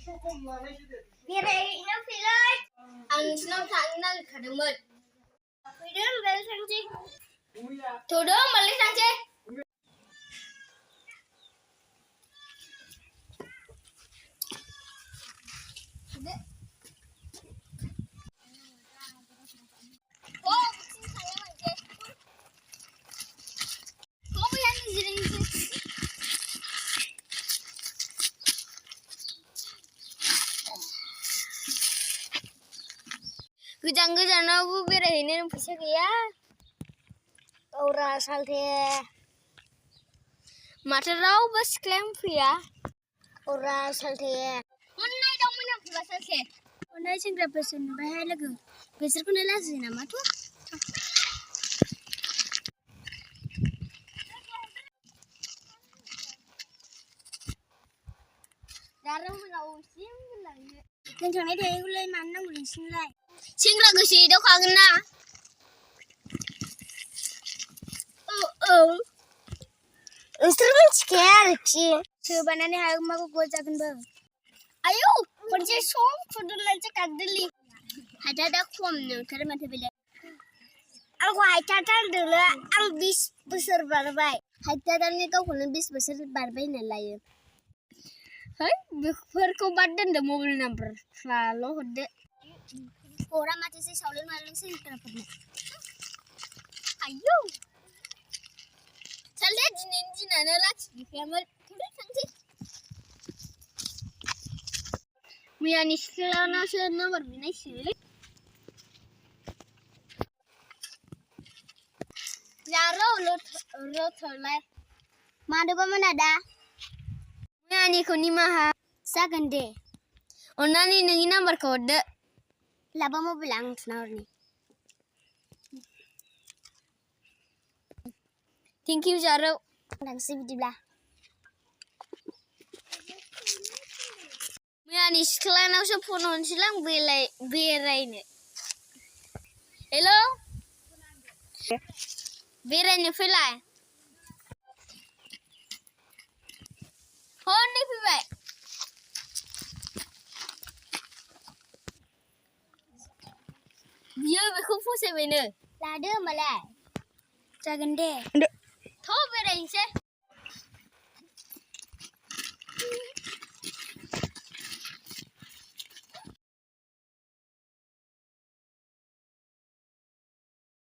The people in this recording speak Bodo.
बेरायहैनो फैलाय आं नोंसिनाव थांनो नागिरखादोंमोन फैदो होनबालाय थांसै थौदो होनबालाय थांसै गोजान गोजानावबो बेरायहैनो फैसा गैया औरा सालथे माथो रावबो सिख्लायानो फैया औरा सालथे हननाय दंमोन आं फैबा सालथे हननाय सेंग्राफोरसो नुबायहाय लोगो बिसोरखौनो लाजियो नामाथ' जों थांनाय थायोखौलाय मानो नांगौ नोंसिनोलाय सेंग्रा गोसो एदावखागोन ना नोंसोर मिथिखाया आरोखि सोबानानै हागोमाखौ गजागोनबो आयौ खनसे सम फुदुंनानैसो गारदोलै हायथा दा खम नोंथार माथो बेलाय आंखौ हायथा थारदोंलै आं 20 बोसोर बारबाय हायथा दानि गावखौनो 20 बोसोर बारबाय होनना लायो है बेफोरखौ बाद दोनदो मबाइल नाम्बारफ्राल' हरदो हरा माथोसै सावलेन मावलेन सेंग्राफोरनो आयौ साले दिनैनि दिनानो लाखि गैखायामोन थांसै मैयानि सिख्लानावसो नाम्बार बिनायसै जारो रथलाय मानोबामोन आदा मैयानिखौ निमाहा जागोन दे अन्नानै नोंनि नाम्बारखौ हरदो लाबा मबाइल आं थुना हरनि थेंक इउ जारौ थांसै बिदिब्ला मैयानि सिख्लानावसो फन हरनोसैलां बेरायनो हेल' बेरायनो फैलाय हनै फैबाय बियो बेखौ फसायबायनो लादो होमबालाय जागोन दे थ' बेरायनोसै